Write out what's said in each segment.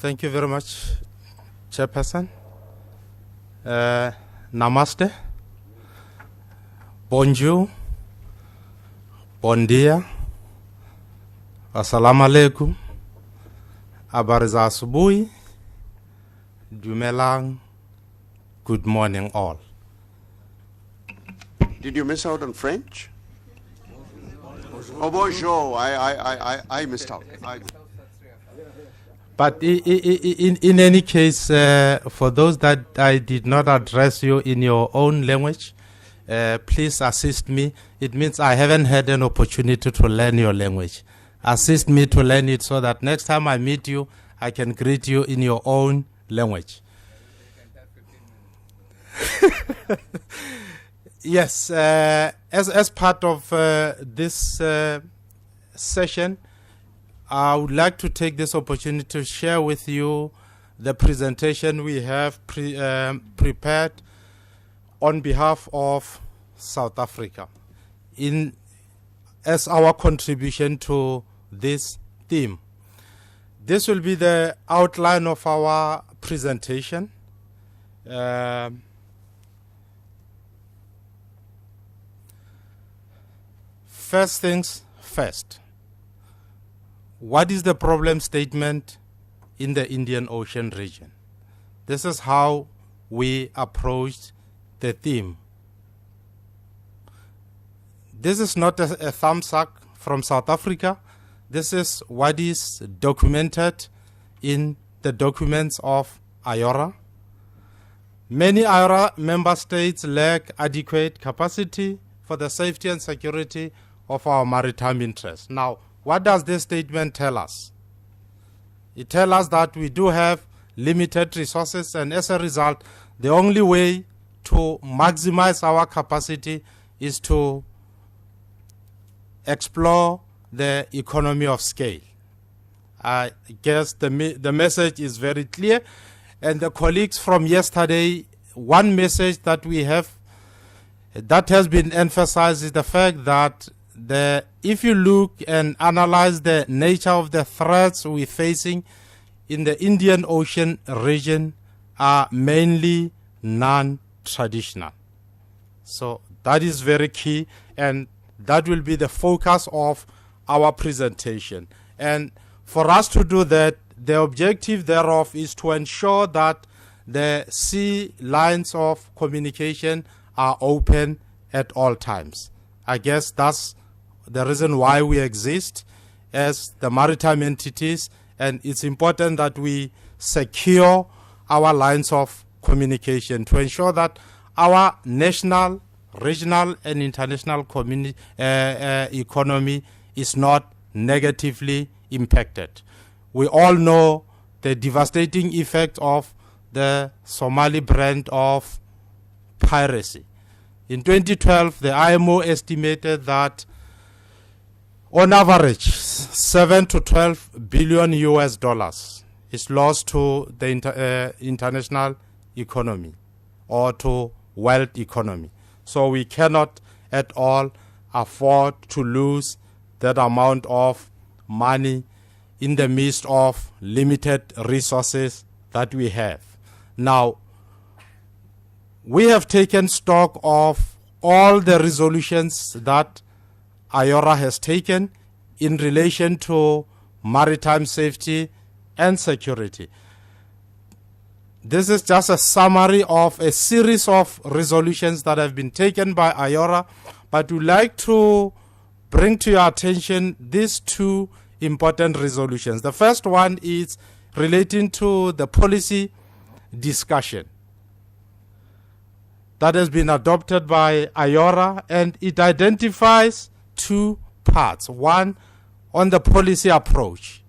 Thank you very much, Chairperson. Namaste. Bonjour. Bon dia. Assalamu alaikum. Habari za asubuhi. Dumelang. Good morning all. Did you miss out on French? Oh, bonjour. I missed out. But in any case, for those that I did not address you in your own language, please assist me. It means I haven't had an opportunity to learn your language. Assist me to learn it so that next time I meet you, I can greet you in your own language. Yes, as part of this session, I would like to take this opportunity to share with you the presentation we have prepared on behalf of South Africa as our contribution to this theme. This will be the outline of our presentation. First things first. What is the problem statement in the Indian Ocean region? This is how we approached the theme. This is not a thumbs up from South Africa. This is what is documented in the documents of IORA. Many IORA member states lack adequate capacity for the safety and security of our maritime interests. Now, what does this statement tell us? It tells us that we do have limited resources, and as a result, the only way to maximize our capacity is to explore the economy of scale. I guess the message is very clear, and the colleagues from yesterday, one message that we have that has been emphasized is the fact that if you look and analyze the nature of the threats we're facing in the Indian Ocean region are mainly non-traditional. So that is very key, and that will be the focus of our presentation. And for us to do that, the objective thereof is to ensure that the sea lines of communication are open at all times. I guess that's the reason why we exist as the maritime entities, and it's important that we secure our lines of communication to ensure that our national, regional, and international economy is not negatively impacted. We all know the devastating effect of the Somali brand of piracy. In 2012, the IMO estimated that on average, 7 to 12 billion US dollars is lost to the international economy or to world economy. So we cannot at all afford to lose that amount of money in the midst of limited resources that we have. Now, we have taken stock of all the resolutions that IORA has taken in relation to maritime safety and security. This is just a summary of a series of resolutions that have been taken by IORA, but we'd like to bring to your attention these two important resolutions. The first one is relating to the policy discussion that has been adopted by IORA, and it identifies two parts. One, on the policy approach.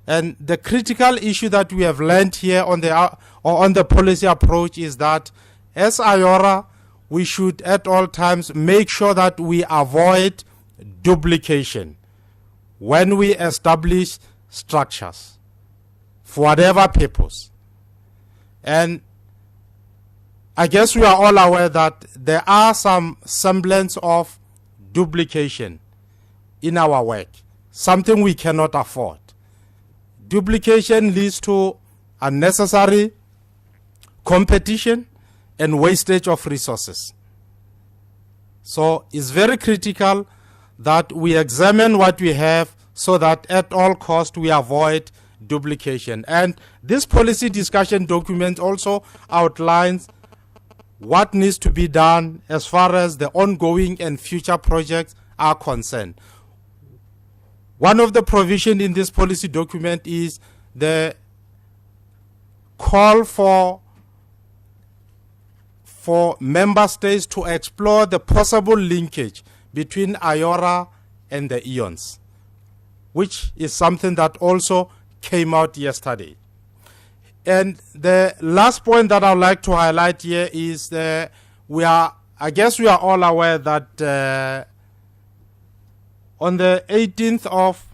And the critical issue that we have learned here on the policy approach is that as IORA, we should at all times make sure that we avoid duplication when we establish structures for whatever purpose. And I guess we are all aware that there are some semblance of duplication in our work, something we cannot afford. Duplication leads to unnecessary competition, and wastage of resources. So it's very critical that we examine what we have so that at all costs we avoid duplication. And this policy discussion document also outlines what needs to be done as far as the ongoing and future projects are concerned. One of the provisions in this policy document is the call for member states to explore the possible linkage between IORA and the IONS, which is something that also came out yesterday. And the last point that I'd like to highlight here is I guess we are all aware that on the 18th of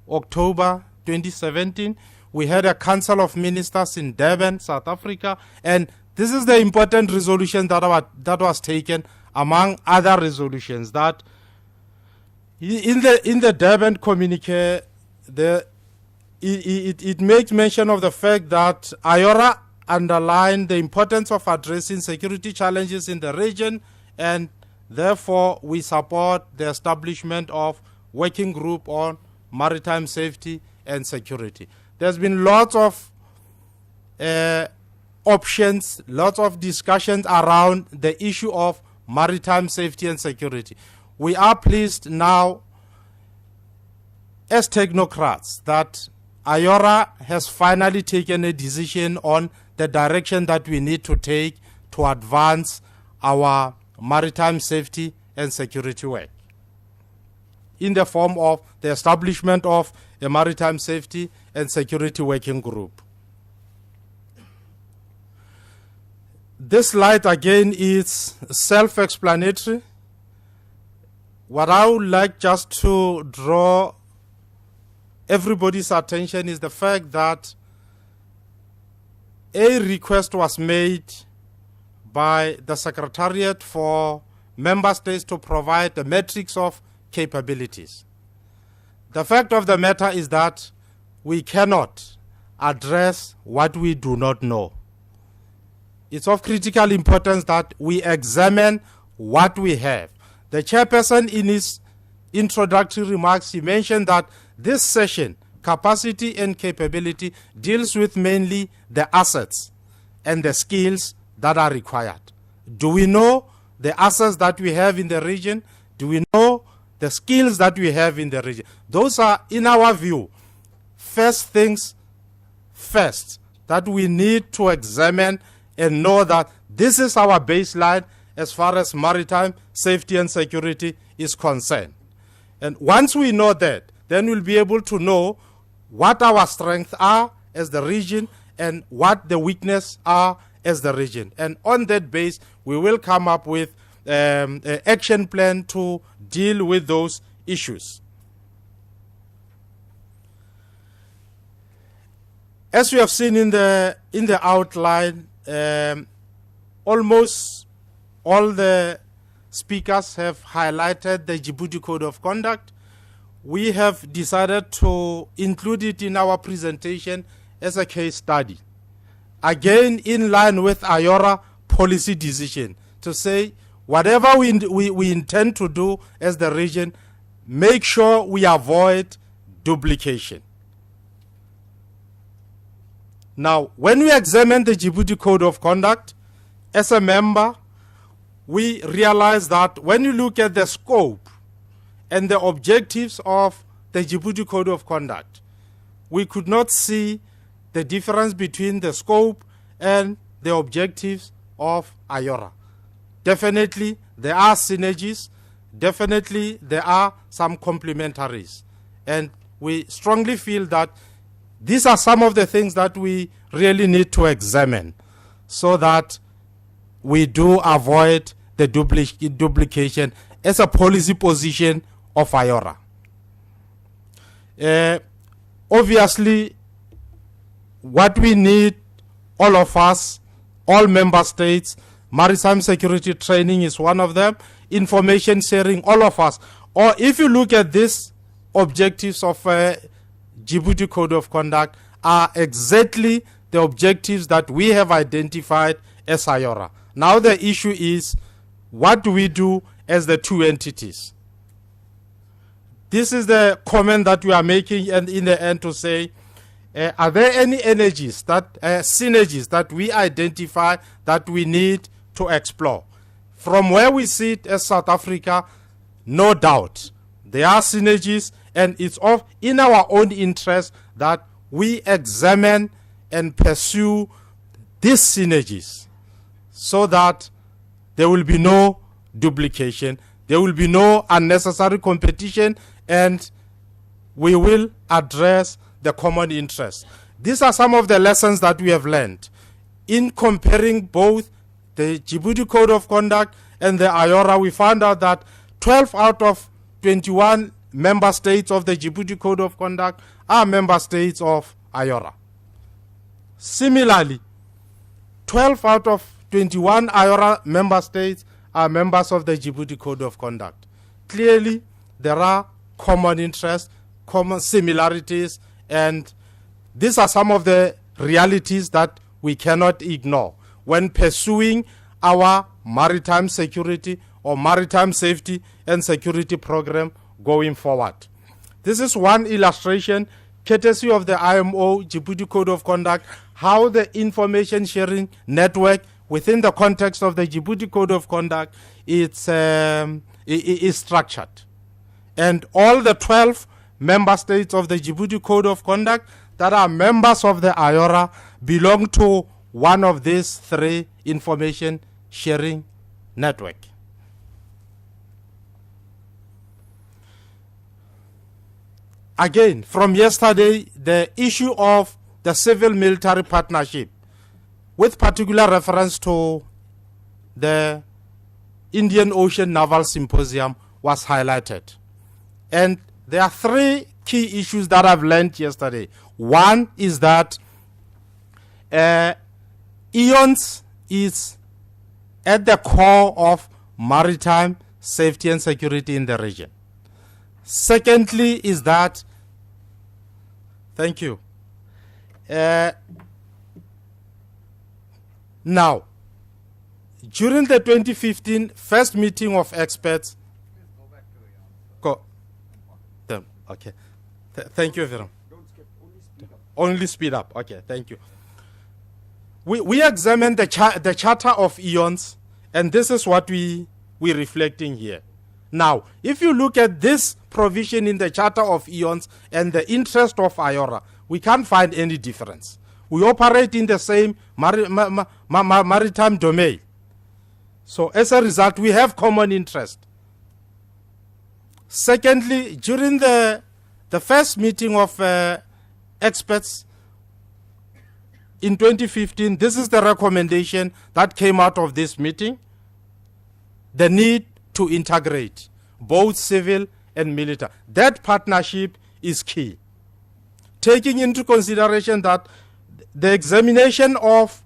October 2017, we had a Council of Ministers in Durban, South Africa, and this is the important resolution that was taken among other resolutions, that in the Durban communique, it makes mention of the fact that IORA underlined the importance of addressing security challenges in the region, and therefore we support the establishment of working group on maritime safety and security. There's been lots of options, lots of discussions around the issue of maritime safety and security. We are pleased now as technocrats that IORA has finally taken a decision on the direction that we need to take to advance our maritime safety and security work, in the form of the establishment of a maritime safety and security working group. This slide again is self-explanatory. What I would like just to draw everybody's attention is the fact that a request was made by the Secretariat for member states to provide the metrics of capabilities. The fact of the matter is that we cannot address what we do not know. It's of critical importance that we examine what we have. The chairperson, in his introductory remarks, he mentioned that this session, capacity and capability, deals with mainly the assets and the skills that are required. Do we know the assets that we have in the region? Do we know the skills that we have in the region? Those are, in our view, first things first, that we need to examine and know that this is our baseline as far as maritime safety and security is concerned. And once we know that, then we'll be able to know what our strengths are as the region and what the weaknesses are as the region. And on that base, we will come up with an action plan to deal with those issues. As we have seen in the outline, almost all the speakers have highlighted the Djibouti Code of Conduct. We have decided to include it in our presentation as a case study. Again, in line with IORA policy decision, to say whatever we intend to do as the region, make sure we avoid duplication. Now, when we examine the Djibouti Code of Conduct, as a member, we realize that when you look at the scope and the objectives of the Djibouti Code of Conduct, we could not see the difference between the scope and the objectives of IORA. Definitely, there are synergies. Definitely, there are some complementaries. And we strongly feel that these are some of the things that we really need to examine so that we do avoid the duplication as a policy position of IORA. Obviously, what we need, all of us, all member states, maritime security training is one of them, information sharing, all of us. Or if you look at these objectives of Djibouti Code of Conduct, are exactly the objectives that we have identified as IORA. Now the issue is, what do we do as the two entities? This is the comment that we are making, and in the end to say, are there any synergies that we identify that we need to explore? From where we sit as South Africa, no doubt there are synergies, and it's in our own interest that we examine and pursue these synergies so that there will be no duplication, there will be no unnecessary competition, and we will address the common interest. These are some of the lessons that we have learned in comparing both the Djibouti Code of Conduct and the IORA. We found out that 12 out of 21 member states of the Djibouti Code of Conduct are member states of IORA. Similarly, 12 out of 21 IORA member states are members of the Djibouti Code of Conduct. Clearly, there are common interests, common similarities, and these are some of the realities that we cannot ignore when pursuing our maritime security or maritime safety and security program going forward. This is one illustration, courtesy of the IMO Djibouti Code of Conduct, how the information sharing network within the context of the Djibouti Code of Conduct is structured. And all the 12 member states of the Djibouti Code of Conduct that are members of the IORA belong to one of these three information sharing network. Again, from yesterday, the issue of the civil-military partnership, with particular reference to the Indian Ocean Naval Symposium, was highlighted. And there are three key issues that I've learned yesterday. One is that IONS is at the core of maritime safety and security in the region. Secondly is that, thank you. Now, during the 2015 first meeting of experts, okay. Thank you, Viram. Don't skip, only speed up. Only speed up. Okay, thank you. We examined the charter of IONS, and this is what we're reflecting here. Now, if you look at this provision in the charter of IONS and the interest of IORA, we can't find any difference. We operate in the same maritime domain. So as a result, we have common interest. Secondly, during the first meeting of experts in 2015, this is the recommendation that came out of this meeting: the need to integrate both civil and military. That partnership is key, taking into consideration that the examination of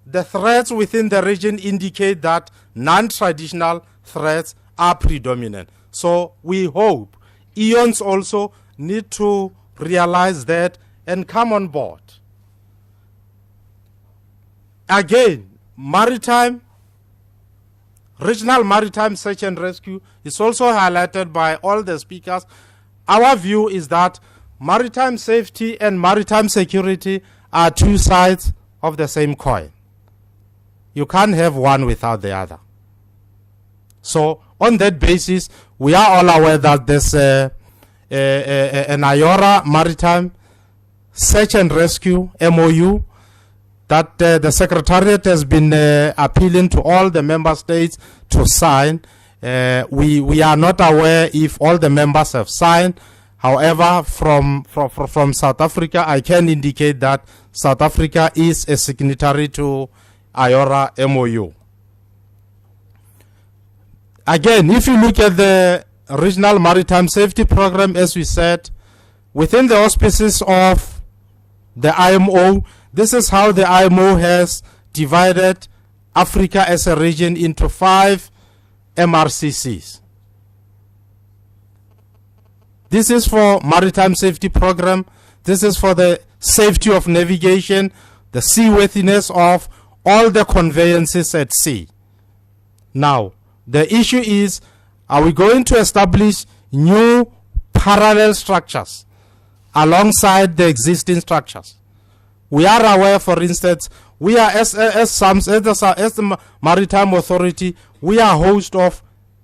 the threats within the region indicate that non-traditional threats are predominant. So we hope IONS also need to realize that and come on board. Again, regional maritime search and rescue is also highlighted by all the speakers. Our view is that maritime safety and maritime security are two sides of the same coin. You can't have one without the other. So on that basis, we are all aware that there's an IORA maritime search and rescue MOU that the Secretariat has been appealing to all the member states to sign. We are not aware if all the members have signed. However, from South Africa, I can indicate that South Africa is a signatory to IORA MOU. Again, if you look at the Regional Maritime Safety Program, as we said, within the auspices of the IMO, this is how the IMO has divided Africa as a region into 5 MRCCs. This is for Maritime Safety Program. This is for the safety of navigation, the seaworthiness of all the conveyances at sea. Now, the issue is, are we going to establish new parallel structures alongside the existing structures? We are aware, for instance, we are as the Maritime Authority, we are host of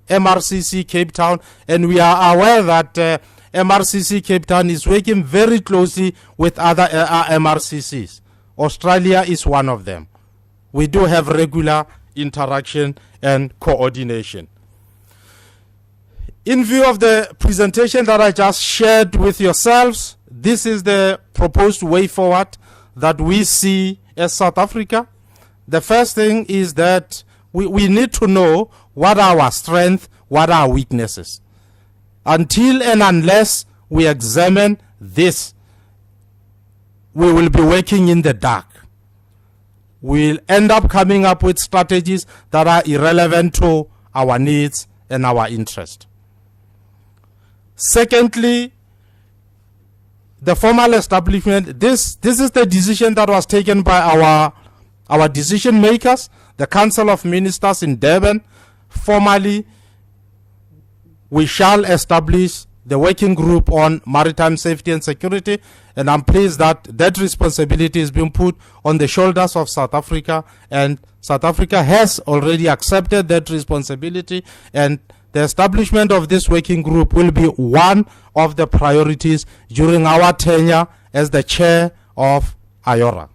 MRCC Cape Town, and we are aware that MRCC Cape Town is working very closely with other MRCCs. Australia is one of them. We do have regular interaction and coordination. In view of the presentation that I just shared with yourselves, this is the proposed way forward that we see as South Africa. The first thing is that we need to know what are our strengths, what are our weaknesses. Until and unless we examine this, we will be working in the dark. We'll end up coming up with strategies that are irrelevant to our needs and our interest. Secondly, the formal establishment, this is the decision that was taken by our decision makers, the Council of Ministers in Durban. Formally, we shall establish the working group on maritime safety and security, and I'm pleased that that responsibility is being put on the shoulders of South Africa, and South Africa has already accepted that responsibility, and the establishment of this working group will be one of the priorities during our tenure as the chair of IORA.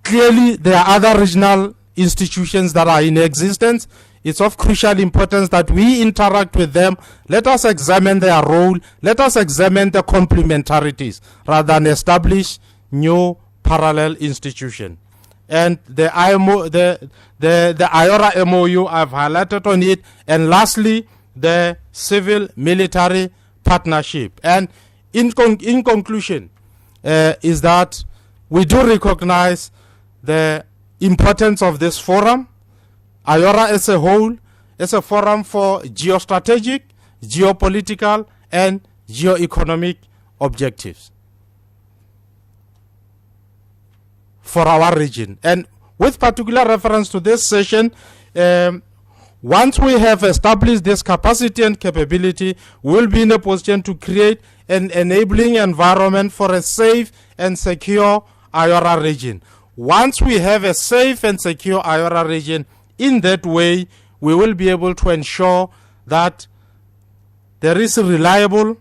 Clearly, there are other regional institutions that are in existence. It's of crucial importance that we interact with them. Let us examine their role. Let us examine the complementarities rather than establish new parallel institutions. And the IORA MOU, I've highlighted on it. And lastly, the civil-military partnership. And in conclusion, is that we do recognize the importance of this forum. IORA as a whole is a forum for geostrategic, geopolitical, and geoeconomic objectives for our region. And with particular reference to this session, once we have established this capacity and capability, we'll be in a position to create an enabling environment for a safe and secure IORA region. Once we have a safe and secure IORA region, in that way, we will be able to ensure that there is reliable,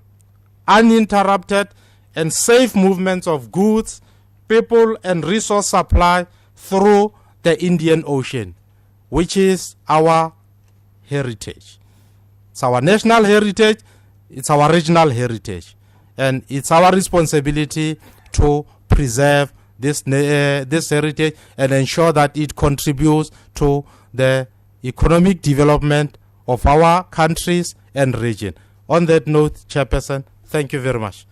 uninterrupted, and safe movements of goods, people, and resource supply through the Indian Ocean, which is our heritage. It's our national heritage, it's our regional heritage, and it's our responsibility to preserve this heritage and ensure that it contributes to the economic development of our countries and region. On that note, Chairperson, thank you very much.